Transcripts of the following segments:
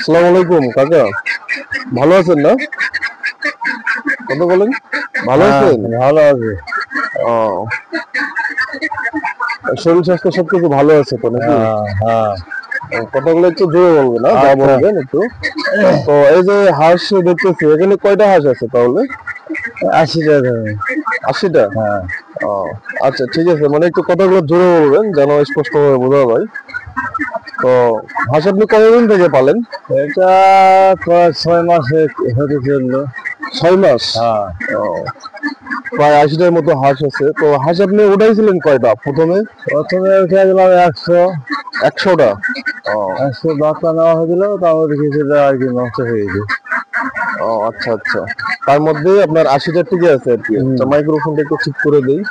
আসসালামু আলাইকুম কাকা, ভালো আছেন না? কথা বলেন। ভালো আছেন? ভালো আছে। ও, শরীর স্বাস্থ্য সবকিছু ভালো আছে তো নাকি? হ্যাঁ। কথাগুলো একটু জোরে বলবেন, না যা আচ্ছা। বলবেন একটু। তো এই যে হাঁস দেখতেছি, এখানে কয়টা হাঁস আছে তাহলে? 80টা ধরুন। 80টা? হ্যাঁ। ও, আচ্ছা ঠিক আছে, মানে একটু কথাগুলো জোরে বলবেন যেন স্পষ্ট ভাবে বোঝা যায়। তো হাঁস আপনি কতদিন থেকে পালেন? এটা প্রায় 6 মাস হতে চললো। 6 মাস? হ্যাঁ। ও, প্রায় 80টার মতো হাঁস আছে। তো হাঁস আপনি উঠাইছিলেন কয়টা প্রথমে? প্রথমে উঠে গেলাম 100। 100টা? ও, 100 বাচ্চা নেওয়া হয়েছিল, তারপরে কিছুটা আর কি নষ্ট হয়ে গেছে। ও আচ্ছা আচ্ছা, তার মধ্যে আপনার 80টা টিকে আছে আর কি। আচ্ছা, মাইক্রোফোনটা একটু ঠিক করে দেই।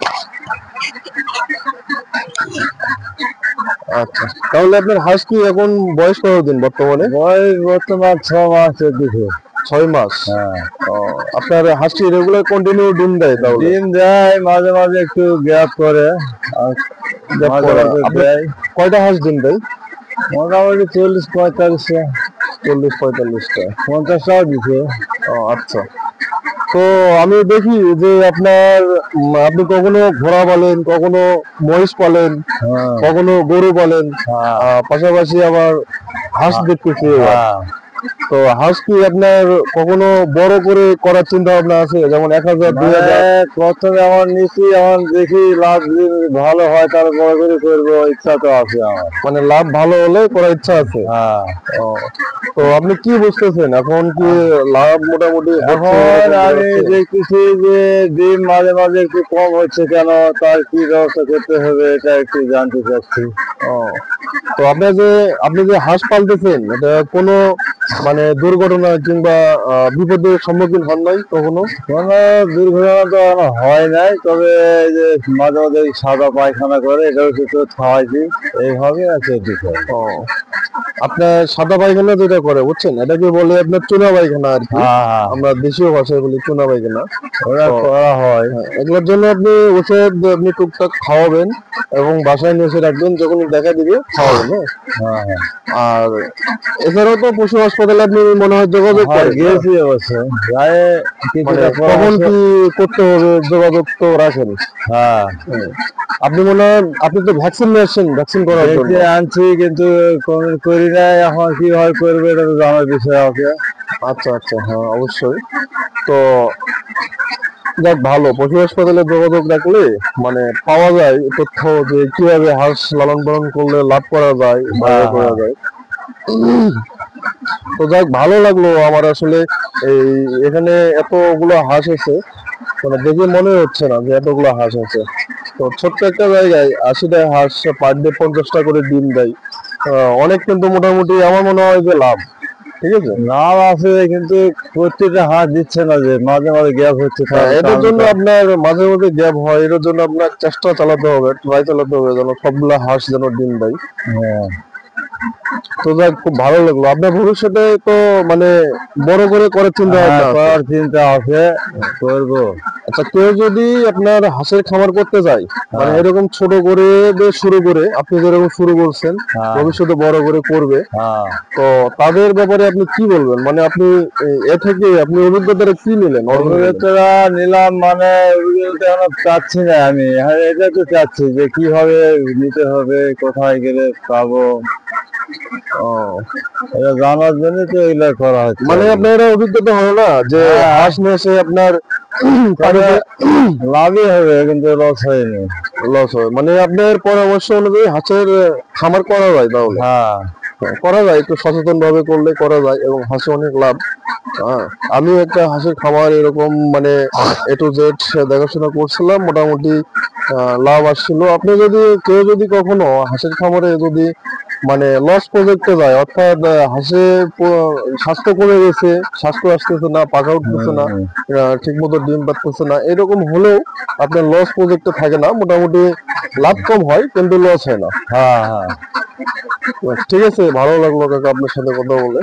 আচ্ছা, তাহলে আপনার হাঁস কি এখন বয়স কতদিন বর্তমানে? বয়স বর্তমান 6 মাসের দিকে। 6 মাস? হ্যাঁ। ও, আপনার হাঁস কি রেগুলার কন্টিনিউ ডিম দেয় তাহলে? ডিম দেয়, মাঝে মাঝে একটু গ্যাপ করে, আর গ্যাপ মাঝে করা। মাঝে আপনি দেয়। কয়টা হাঁস ডিম দেয়? মোটামুটি 40-45টা। 40-45টা? 50টাও দিছে। ও আচ্ছা। তো আমি দেখি যে আপনার আপনি কখনো ঘোড়া বলেন, কখনো মহিষ পালেন, হ্যাঁ। কখনো গরু বলেন, হ্যাঁ। পাশাপাশি আবার হাঁস দেখতেছি এবার। হ্যাঁ। তো হাঁস কি আপনার কখনো বড় করে করার চিন্তা ভাবনা আছে, যেমন 1000, 2000? প্রথমে আমার নিচে আমার দেখি লাভ যদি ভালো হয় তাহলে বড় করে করবো, ইচ্ছা তো আছে আমার। মানে লাভ ভালো হলে করার ইচ্ছা আছে? হ্যাঁ। ও, তো আপনি কি বুঝতেছেন এখন কি লাভ মোটামুটি হচ্ছে এখন এরকম মনে আমি হচ্ছে? দেখতেছি যে ডিম মাঝে মাঝে একটু কম হচ্ছে, কেন তার কি ব্যবস্থা করতে হবে এটা একটু জানতে চাচ্ছি। ও, তো আপনি যে হাঁস পালতেছেন, এটা কোনো মানে দুর্ঘটনা কিংবা বিপদের সম্মুখীন হন নাই কখনো? কোনো দুর্ঘটনা তো এখনো হয় নাই, তবে এই যে মাঝে মাঝে সাদা পায়খানা করে, এটাও কিছু খাওয়াইছি, এইভাবে আছে বিষয়। ও, আপনার সাদা পায়খানা যেটা করে বুঝছেন, এটাকে বলে আপনার চুনা পায়খানা আর কি। হ্যাঁ। আমরা দেশীয় ভাষায় বলি চুনা পায়খানা। ওরা তো করা হয়। এগুলোর জন্য আপনি ওষুধ আপনি টুকটাক খাওয়াবেন এবং বাসায় নিয়ে এসে রাখবেন, যখন দেখা দিবে খাওয়াবেন। হ্যাঁ, হ্যাঁ। আর এছাড়াও তো পশু হাসপাতালে আপনি মনে হয় যোগাযোগ হ্যাঁ, করেন, না? গিয়েছি অবশ্য। প্রায় মানে কিছুটা কখন পরামর্শ। কি করতে হবে যোগাযোগ তো রাখেন। হ্যাঁ। আপনি মনে হয় আপনি তো ভ্যাকসিন নিয়ে আসছেন ভ্যাকসিন করার জন্য। দেখে আনছি, কিন্তু করি নাই। এখন কিভাবে করবে এটা তো জানার বিষয় আছে। আচ্ছা আচ্ছা, হ্যাঁ অবশ্যই। তো যাক, ভালো, পশু হাসপাতালে যোগাযোগ রাখলে মানে পাওয়া যায় তথ্য যে কিভাবে হাঁস লালন পালন করলে লাভ করা যায় বা ইয়ে করা যায়। তো যাক, ভালো লাগলো আমার আসলে এই এখানে এতগুলো হাঁস আছে, মানে দেখে মনে হচ্ছে না যে এতগুলো হাঁস আছে। তো ছোট্ট একটা জায়গায় 80টা হাঁস পার ডে 50টা করে ডিম দেয়। অনেক, কিন্তু মোটামুটি আমার মনে হয় যে লাভ। ঠিক আছে। লাভ আছে, কিন্তু প্রত্যেকটা হাত দিচ্ছে না, যে মাঝে মাঝে গ্যাপ হচ্ছে। হ্যাঁ, এটার জন্য আপনার মাঝে মধ্যে গ্যাপ হয়, এটার জন্য আপনার চেষ্টা চালাতে হবে, ট্রাই চালাতে হবে যেন সবগুলা হাঁস যেন ডিম দেয়। হ্যাঁ। তো যাক, খুব ভালো লাগলো। আপনার ভবিষ্যতে তো মানে বড় করে করার চিন্তা ভাবনা আছে? করার চিন্তা আছে, করবো। আচ্ছা, কেউ যদি আপনার হাঁসের খামার করতে চায়, মানে হ্যাঁ। এরকম ছোট করে দিয়ে শুরু করে আপনি যেরকম শুরু করছেন, হ্যাঁ। ভবিষ্যতে বড় করে করবে, হ্যাঁ। তো তাদের ব্যাপারে আপনি কি বলবেন? মানে আপনি এ থেকে আপনি অভিজ্ঞতাটা কি নিলেন? অভিজ্ঞতা নিলাম, মানে অভিজ্ঞতা এখন চাচ্ছি না আমি। হ্যাঁ, এটা তো চাচ্ছি যে কিভাবে নিতে হবে, কোথায় গেলে পাবো, ও, এটা জানার জন্য তো এগুলা করা হচ্ছে। মানে আপনার অভিজ্ঞতা হলো না যে হ্যাঁ। হাঁস নিয়ে এসে আপনার তবে লাভই হবে, কিন্তু লস হয়নি। লস হয়, মানে আপনার পরামর্শ অনুযায়ী হাঁসের খামার করা যায় তাহলে? হ্যাঁ। করা যায়, একটু সচেতন ভাবে করলে করা যায় এবং হাঁসে অনেক লাভ। হ্যাঁ, আমি একটা হাঁসের খামার এরকম মানে A to Z দেখাশোনা করছিলাম, মোটামুটি লাভ আসছিল। আপনি যদি কেউ যদি কখনো হাঁসের খামারে যদি মানে লস প্রজেক্টে যায়, অর্থাৎ স্বাস্থ্য কমে গেছে, স্বাস্থ্য আসতেছে না, পাখা উঠতেছে না, ঠিক মতো ডিম পাচ্ছে না, এরকম হলেও আপনার লস প্রজেক্টে থাকে না, মোটামুটি লাভ কম হয় কিন্তু লস হয় না। হ্যাঁ। হ্যাঁ। ঠিক আছে, ভালো লাগলো কাকা আপনার সাথে কথা বলে।